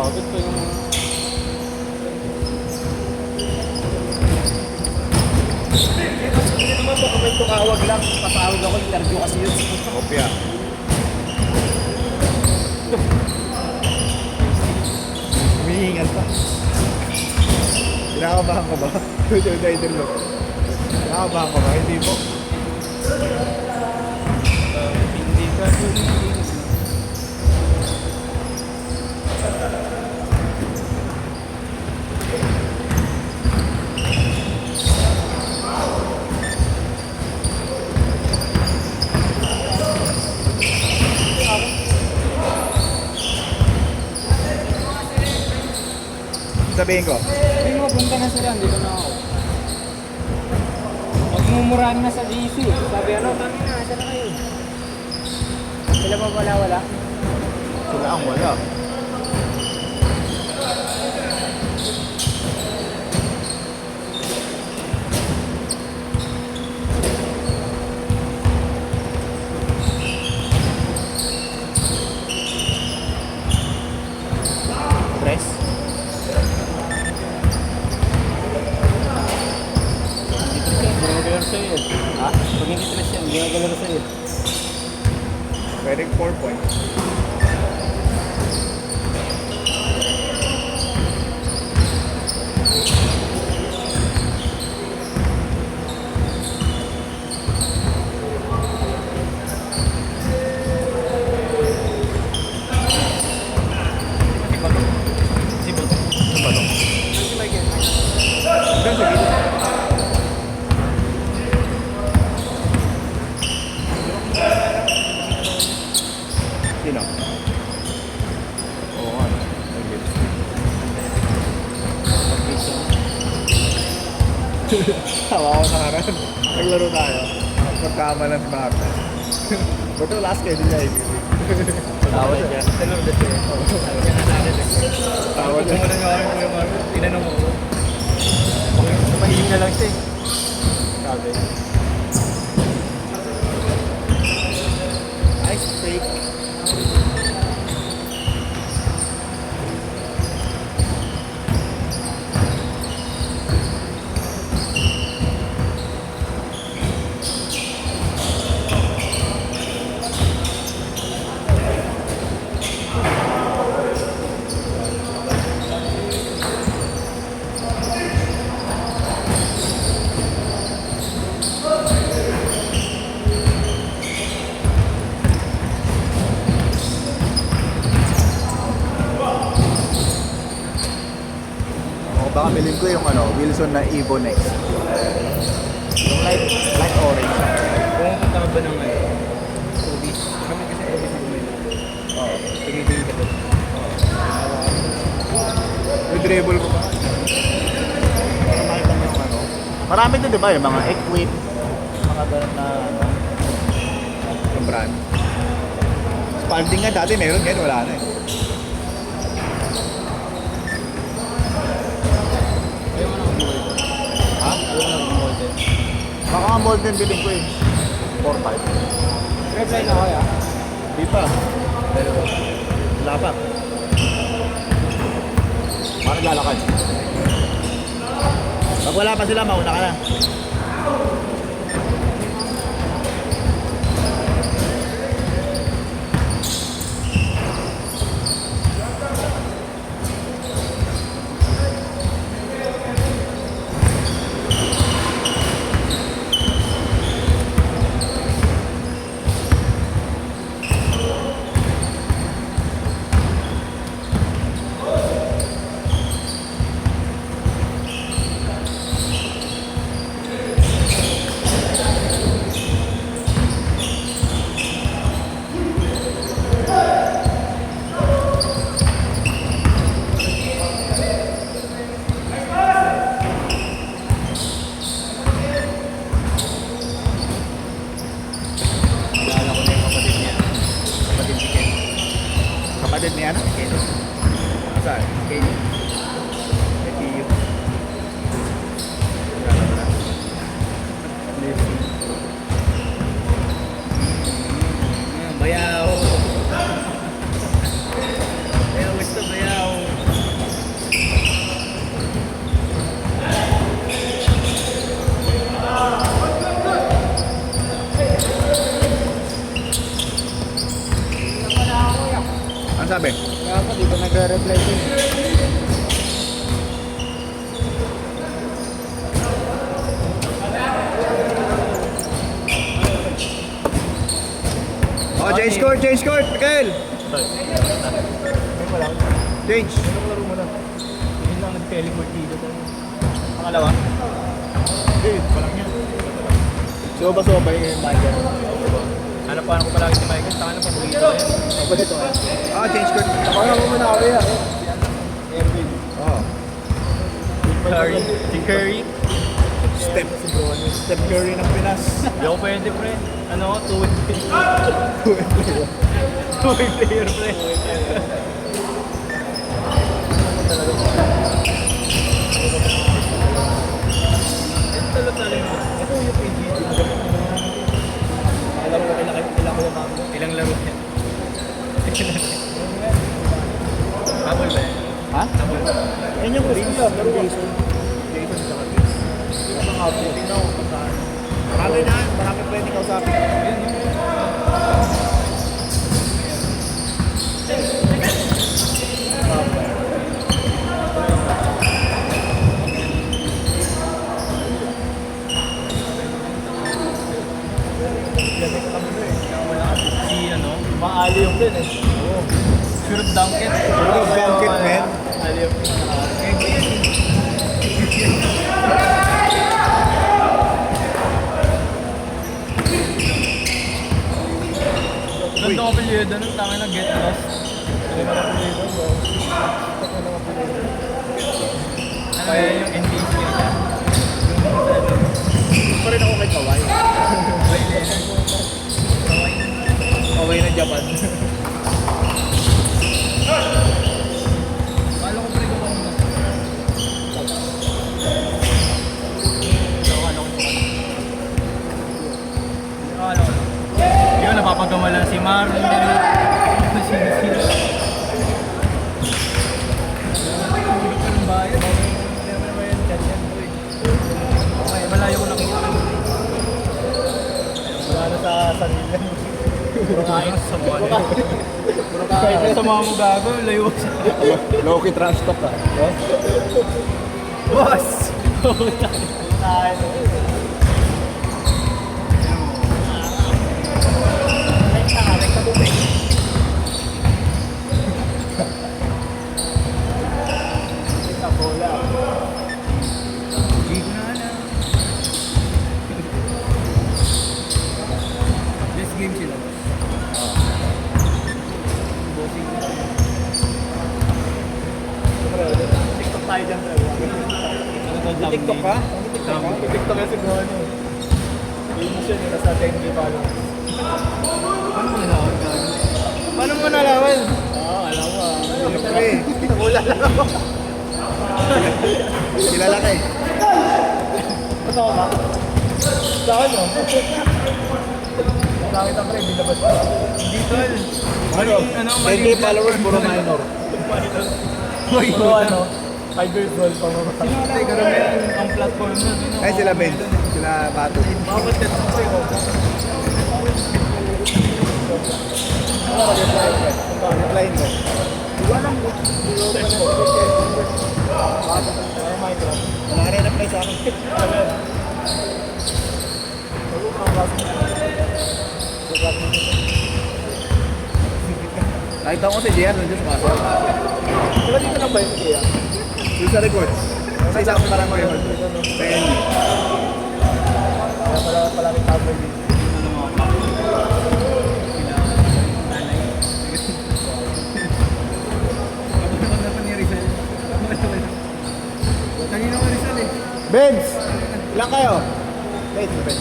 Bakit pa yung... Hindi naman baka may tumawag lang. Patawag ako, interview kasi yun. Kopya. Humihingal pa. Kinakabahan ka ba? Idol mo. Kinakabahan ka ba? Hindi po. Hindi ka tumitingin. Sabihin ko. Hindi mo, punta na sila, dito na ako. Magmumurahan na sa GC. Sabi ano, kami na, saan na kayo? Sila ba wala? Sila ang wala. Press. Ginagalar sa'yo yun. Ha? Pag hindi tres yan, ginagalar sa'yo. Pwedeng 4 points. Sibot. Ano ba to? Si Michael. Hanggang sa gilid. Sino? Oo nga. Tawa ko na karan. Naglaro tayo. Magkama ng Marta. But the last kayo din niya ibigay. Tawa siya. Tanong na siya. Tawa niya. Kung ano nga yung mga tinanong mo. Mahihing na lang siya eh. Sabi. Ice break. O baka bilhin ko yung Wilson na Evo Next. Yung light orange. Kung punta ka ba ng Obis? Kami kasi Obis yung may Oo. tingin ka doon. Yung dribble ko pa. Para makita mo yung Marami din diba yung mga equip. Mga ganun na yung brand. Spalding nga dati meron ngayon wala na eh. Ayaw mo na mag-mold. Ha? Ayaw mo na mag-mold eh. Baka nga mold din bilhin ko eh. 4-5. Reply na ako ya. Di pa. Dalawa. Wala pa. Parang lalakad. Pag wala pa sila, mauna ka na. Kapatid niya na? Keno. Saan? Keno. Keno. Bayaw. Bayaw, gusto bayaw. Ano sabi? Kaya ako, di ba nag-reply ko? Oh, change court, Mikael! Change. Laro mo na. Yun lang nag-teleport dito. Pangalawa? Hindi, palang yan. Soba-soba yung Michael. Ano pa ko palagi si Michael? Saka na paborito yan. Paborito ka? Ah, change court. Ako nga mo muna ako yan. Erwin. Oo. Curry. Si Curry. Step Curry ng Pinas. Hindi ako pwede, pre. Ano ko? Two-way player. Two-way player, pre. Ito yung PG. Alam mo, ilang ko yung ilang laro yan. Habol ba yan? Ha? Habol ba? Yan yung Prince. Jason. Jason sa kapit. Yung mga po. Tingnan ko kung saan. Marami na. Marami pwede kausapin. Si ano, maali yung din eh. Oo. Sure of Duncan. Sure of Duncan, man. Ali yung Ganda ko apelyido nun, tangin na get lost. Ano yan yung NDC niya? Pa rin ako kay Kawai. Kawai ng Japan. Kala ko pre ko pa muna. Kala ko. Yun, napapagamalan si Marlon. Sino-sino. Tulog ka ng bayan. Okay, malayo ko nakita. Wala na sa sarili. Puro kain sa buwan. Puro kain sa mga mo gago, layo siya. Low-key trash talk ka. Boss! Tayo. Best game sila. TikTok tayo dyan. TikTok ka? TikTok yan si Gono. Famous yun, nasa 10K followers. Paano mo nalaman? Paano mo nalaman? Alam mo Wala lang ako. Kilala ka eh. Ba't ako ba? Sa ano? Nakakit ang pre, binabas ko. Hindi tol. Ano? 10K followers, puro minor. Hoy, Puro ano? 5 years old pa mo. Sinatay ka rin ang platform na. Ay sila Ben, sila Bato. Bakit ka ito sa'yo? Reply mo. Wala rin reply sa akin. Nakita ko si Gian, nandiyan sa masa. Diba dito lang ba yung idea? Yung sa record. Sa isang parang record. Sa NU. Kaya palagi tabloid dito. Kanina ko Rizal eh. Benz! Ilan kayo? Wait, Ben.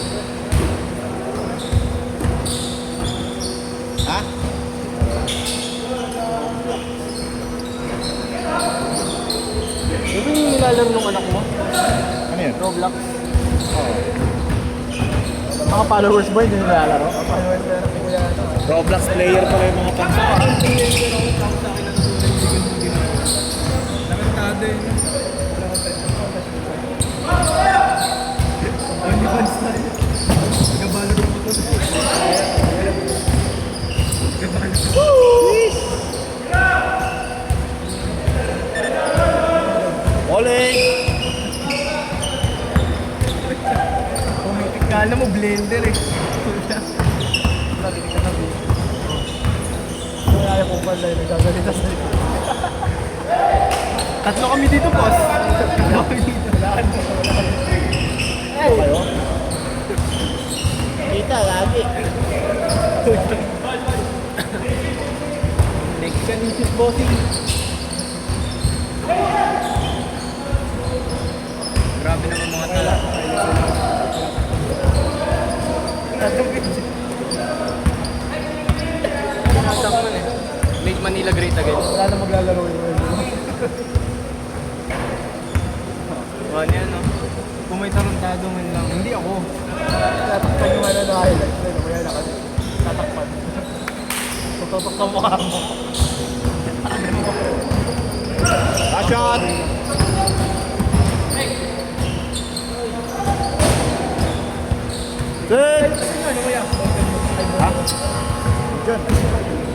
Ha? Diba yung nilalaro ng anak mo? Ano yun? Roblox? Oo. Mga followers ba hindi nilalaro? Roblox player pala yung mga fans. Nakantado eh. OnlyFans na yun. Nagabalo ko ito. Nagabalo ko. Kala mo blender eh. Narinig ka na bro. Kaya ayaw kong pala yung nagagalita sa likod. Tatlo kami dito, boss. Tatlo kami dito. Kayo? Kita, lagi. Next ka nisis, bossing. Grabe naman mga tala. Nasakman eh. Make Manila great again. Wala na maglalaro yung Ano yan, no? Kung may tarantado man lang. Hindi ako. tatakpan yung ano na highlights. Ano kaya na kasi. Tatakpan. Tututok sa mukha mo. Shot! Good! Ano kaya? Ha? Diyan.